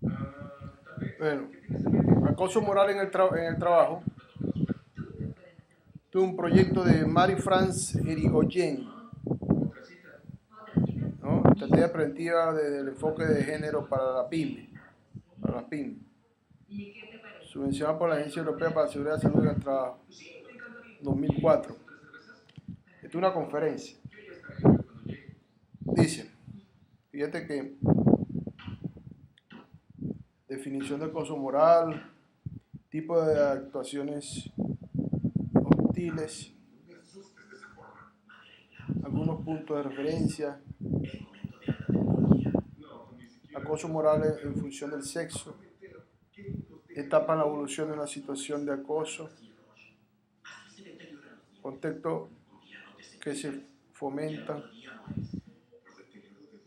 Bueno, acoso moral en el trabajo. Tuve un proyecto de Marie-France Irigoyen, ¿no? Estrategia preventiva del enfoque de género para la PYME, para las PYME. Subvencionada por la Agencia Europea para la Seguridad y Salud en el Trabajo, 2004. Esta es una conferencia. Dice, fíjate que definición de acoso moral, tipo de actuaciones hostiles, algunos puntos de referencia, acoso moral en función del sexo, etapa en la evolución de una situación de acoso, contexto que se fomenta.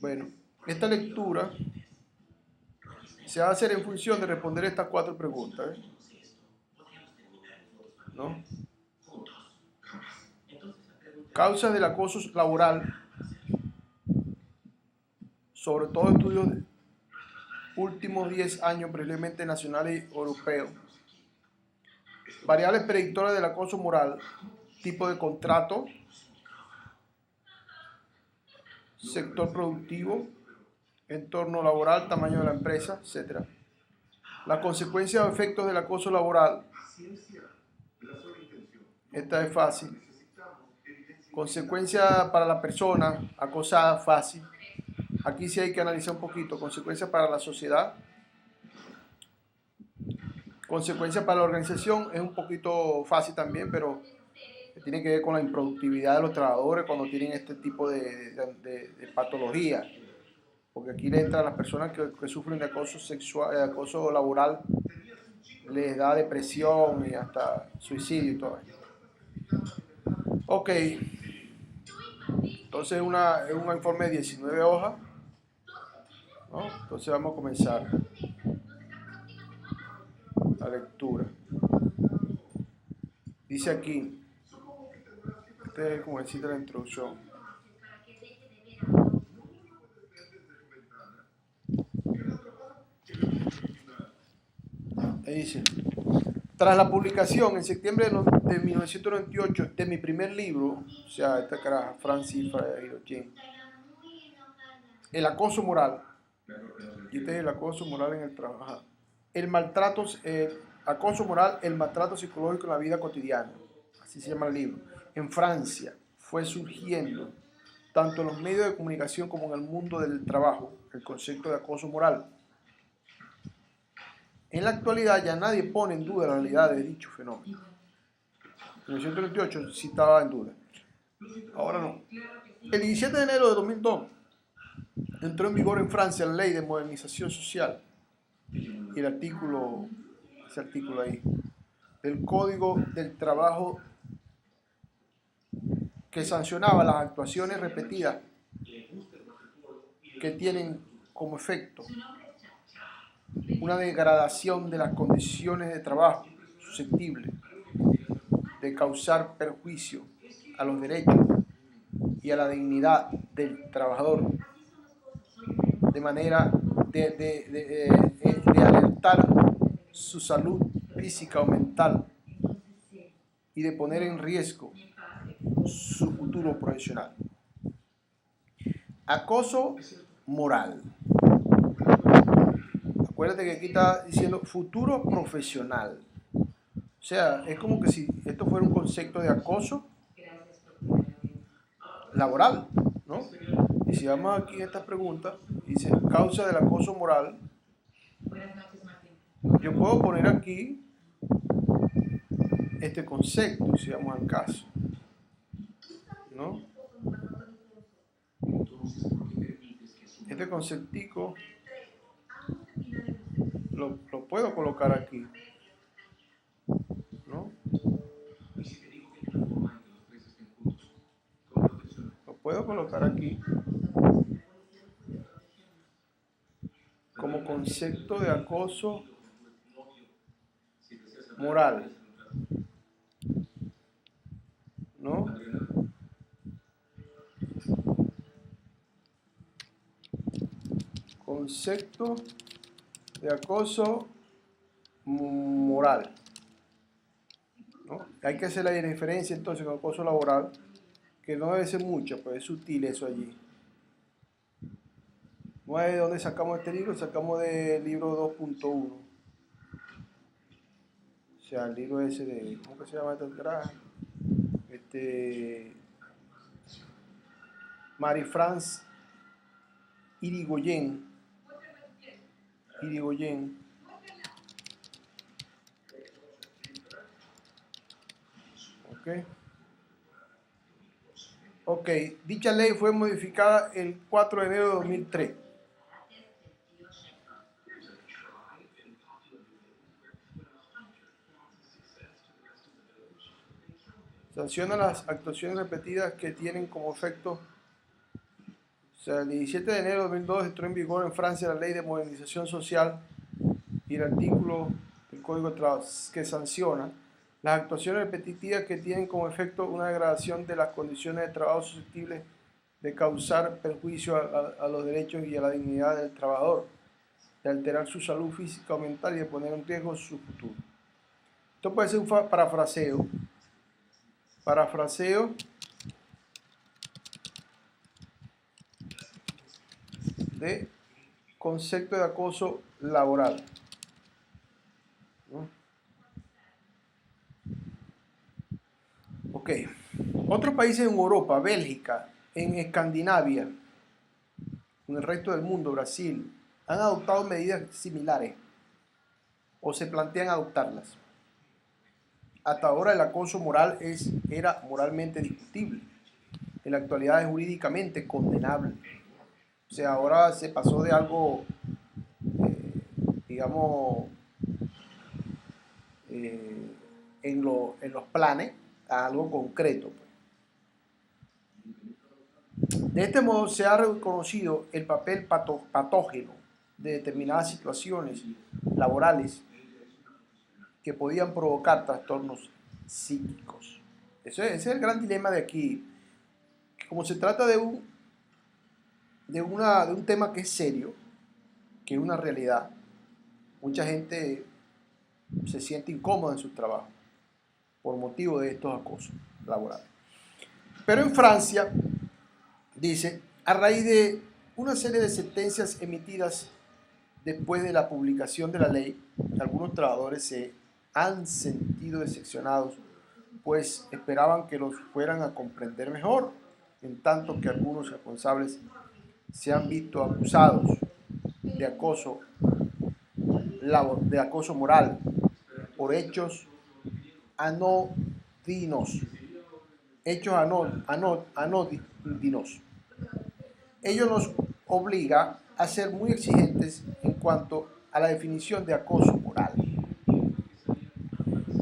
Bueno, esta lectura se va a hacer en función de responder estas 4 preguntas, ¿no? Causas del acoso laboral, sobre todo estudios de últimos 10 años, previamente nacionales y europeos. Variables predictoras del acoso moral, tipo de contrato, sector productivo, entorno laboral, tamaño de la empresa, etc. Las consecuencias o efectos del acoso laboral. Esta es fácil. Consecuencias para la persona acosada, fácil. Aquí sí hay que analizar un poquito. Consecuencias para la sociedad. Consecuencias para la organización es un poquito fácil también, pero tiene que ver con la improductividad de los trabajadores cuando tienen este tipo de patología. Porque aquí le entran las personas que sufren de acoso sexual, de acoso laboral, les da depresión y hasta suicidio y todo eso. Ok, entonces es un informe de 19 hojas, ¿no? Entonces vamos a comenzar la lectura. Dice aquí, este es como decir la introducción. Ahí dice, tras la publicación en septiembre de 1998 de mi primer libro, o sea, esta cara Francis Irigoyen, El acoso moral, y este es el acoso moral en el trabajo, el maltrato, acoso moral, el maltrato psicológico en la vida cotidiana, así se llama el libro, en Francia fue surgiendo, tanto en los medios de comunicación como en el mundo del trabajo, el concepto de acoso moral. En la actualidad ya nadie pone en duda la realidad de dicho fenómeno. En 1938 sí estaba en duda. Ahora no. El 17 de enero de 2002 entró en vigor en Francia la ley de modernización social y el artículo, ese artículo ahí, del Código del Trabajo que sancionaba las actuaciones repetidas que tienen como efecto una degradación de las condiciones de trabajo susceptible de causar perjuicio a los derechos y a la dignidad del trabajador, de manera de alertar su salud física o mental y de poner en riesgo su futuro profesional. Acoso moral. Acuérdate que aquí está diciendo futuro profesional. O sea, es como que si esto fuera un concepto de acoso laboral, ¿no? Y si vamos aquí a esta pregunta, dice causa del acoso moral, yo puedo poner aquí este concepto, si vamos al caso, ¿no? Este conceptico lo puedo colocar aquí, ¿no? Lo puedo colocar aquí como concepto de acoso moral, ¿no? Concepto de acoso moral, ¿no? Hay que hacer la diferencia entonces con acoso laboral, que no debe ser mucho, pues es sutil eso allí. No es de dónde sacamos este libro, sacamos del libro 2.1. O sea, el libro ese de, ¿cómo que se llama este atrás? Marie-France Irigoyen. Ok. Ok, dicha ley fue modificada el 4 de enero de 2003. Sanciona las actuaciones repetidas que tienen como efecto. O sea, el 17 de enero de 2002 entró en vigor en Francia la ley de modernización social y el artículo del Código de Trabajo que sanciona las actuaciones repetitivas que tienen como efecto una degradación de las condiciones de trabajo susceptibles de causar perjuicio a los derechos y a la dignidad del trabajador, de alterar su salud física o mental y de poner en riesgo su futuro. Esto puede ser un parafraseo de concepto de acoso laboral, ¿no? Ok. Otros países en Europa, Bélgica, en Escandinavia, en el resto del mundo, Brasil, han adoptado medidas similares o se plantean adoptarlas. Hasta ahora el acoso moral era moralmente discutible. En la actualidad es jurídicamente condenable. O sea, ahora se pasó de algo, digamos, en los planes a algo concreto. De este modo se ha reconocido el papel patógeno de determinadas situaciones laborales que podían provocar trastornos psíquicos. Ese es el gran dilema de aquí. Como se trata de un tema que es serio, que es una realidad, mucha gente se siente incómoda en su trabajo por motivo de estos acosos laborales. Pero en Francia, dice, a raíz de una serie de sentencias emitidas después de la publicación de la ley, algunos trabajadores se han sentido decepcionados, pues esperaban que los fueran a comprender mejor, en tanto que algunos responsables se han visto acusados de acoso moral por hechos anodinos. Ello nos obliga a ser muy exigentes en cuanto a la definición de acoso moral.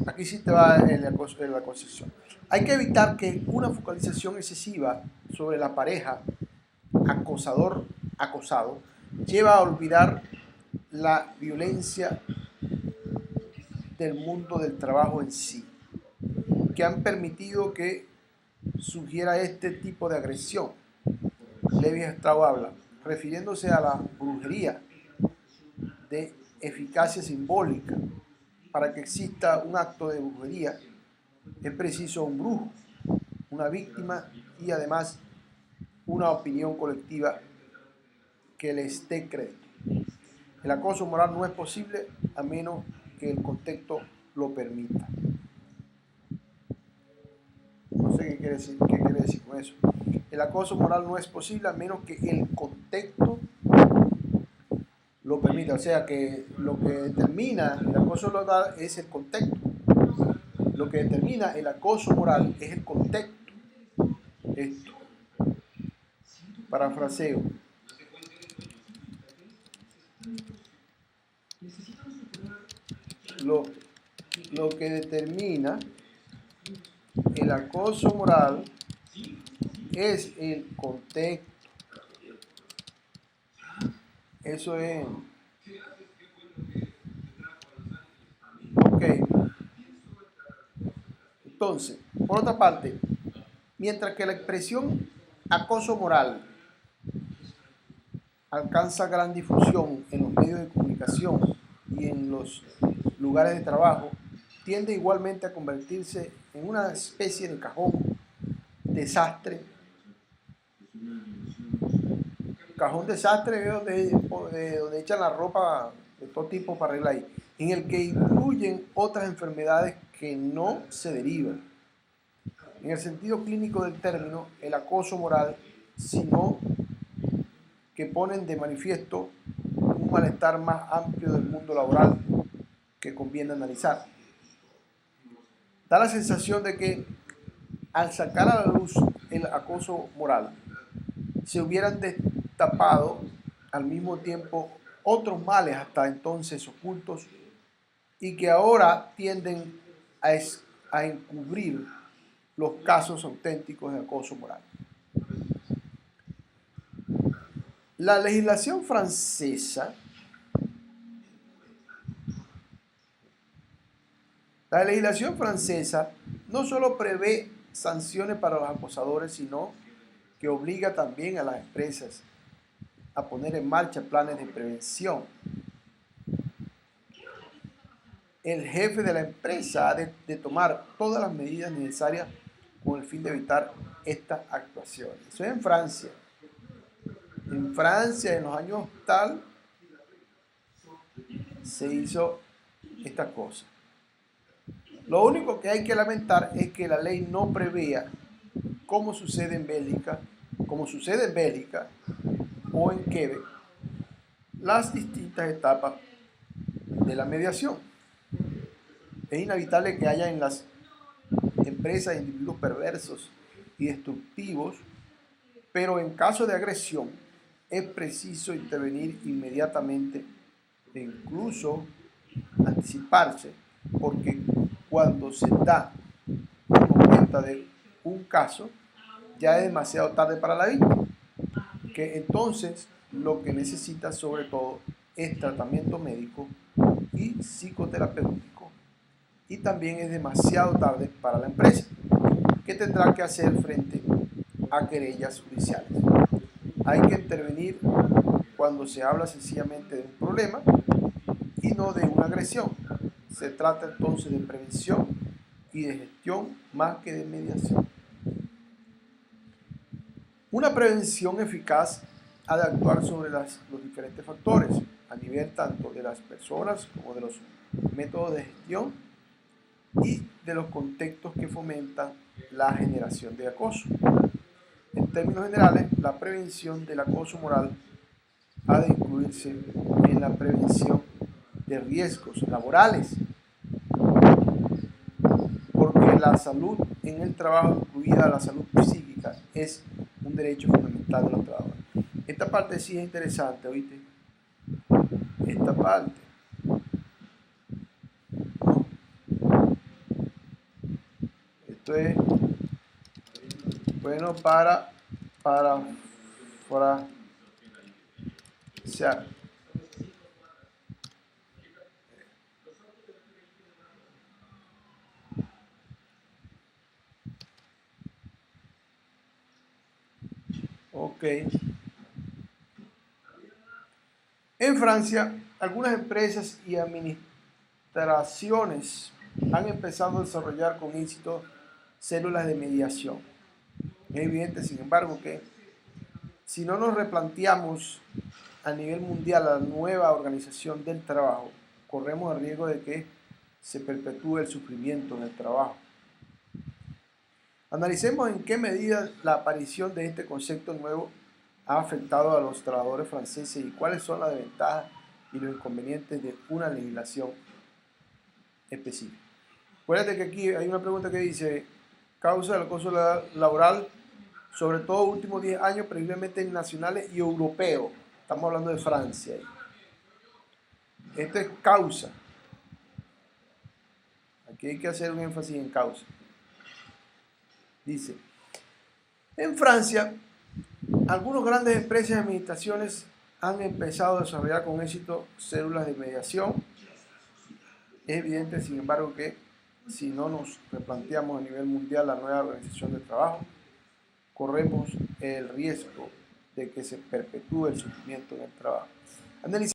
Aquí sí te va la concesión. Hay que evitar que una focalización excesiva sobre la pareja acosado lleva a olvidar la violencia del mundo del trabajo en sí, que han permitido que surgiera este tipo de agresión. Lévi-Strauss habla, refiriéndose a la brujería de eficacia simbólica. Para que exista un acto de brujería es preciso un brujo, una víctima y además una opinión colectiva que les dé crédito. El acoso moral no es posible a menos que el contexto lo permita. No sé qué quiere decir con eso. El acoso moral no es posible a menos que el contexto lo permita. O sea que lo que determina el acoso moral es el contexto. Lo que determina el acoso moral es el contexto. Esto. Parafraseo. Lo que determina el acoso moral es el contexto. Eso es. Ok. Entonces, por otra parte, mientras que la expresión acoso moral alcanza gran difusión en los medios de comunicación y en los lugares de trabajo, tiende igualmente a convertirse en una especie de cajón desastre. Cajón desastre es donde echan la ropa de todo tipo para arreglar ahí, en el que incluyen otras enfermedades que no se derivan, en el sentido clínico del término, el acoso moral, sino que ponen de manifiesto un malestar más amplio del mundo laboral que conviene analizar. Da la sensación de que al sacar a la luz el acoso moral, se hubieran destapado al mismo tiempo otros males hasta entonces ocultos y que ahora tienden a encubrir los casos auténticos de acoso moral. La legislación francesa no solo prevé sanciones para los acosadores, sino que obliga también a las empresas a poner en marcha planes de prevención. El jefe de la empresa ha de tomar todas las medidas necesarias con el fin de evitar estas actuaciones. Eso es en Francia. En Francia, en los años tal, se hizo esta cosa. Lo único que hay que lamentar es que la ley no prevea, como sucede en Bélgica o en Quebec, las distintas etapas de la mediación. Es inevitable que haya en las empresas individuos perversos y destructivos, pero en caso de agresión es preciso intervenir inmediatamente e incluso anticiparse, porque cuando se da cuenta de un caso, ya es demasiado tarde para la víctima, que entonces lo que necesita sobre todo es tratamiento médico y psicoterapéutico, y también es demasiado tarde para la empresa, que tendrá que hacer frente a querellas judiciales. Hay que intervenir cuando se habla sencillamente de un problema y no de una agresión. Se trata entonces de prevención y de gestión más que de mediación. Una prevención eficaz ha de actuar sobre los diferentes factores, a nivel tanto de las personas como de los métodos de gestión y de los contextos que fomentan la generación de acoso. En términos generales, la prevención del acoso moral ha de incluirse en la prevención de riesgos laborales, porque la salud en el trabajo, incluida la salud psíquica, es un derecho fundamental de los trabajadores. Esta parte sí es interesante, ¿oíste? Esta parte. Esto es bueno para frasear. Ok. En Francia, algunas empresas y administraciones han empezado a desarrollar con éxito células de mediación. Es evidente, sin embargo, que si no nos replanteamos a nivel mundial la nueva organización del trabajo, corremos el riesgo de que se perpetúe el sufrimiento en el trabajo. Analicemos en qué medida la aparición de este concepto nuevo ha afectado a los trabajadores franceses y cuáles son las desventajas y los inconvenientes de una legislación específica. Acuérdate que aquí hay una pregunta que dice: causa del acoso laboral, sobre todo últimos 10 años, previsiblemente nacionales y europeos. Estamos hablando de Francia. Esto es causa. Aquí hay que hacer un énfasis en causa. Dice: en Francia, algunas grandes empresas y administraciones han empezado a desarrollar con éxito células de mediación. Es evidente, sin embargo, que si no nos replanteamos a nivel mundial la nueva organización del trabajo, corremos el riesgo de de que se perpetúe el sufrimiento en el trabajo. Analicemos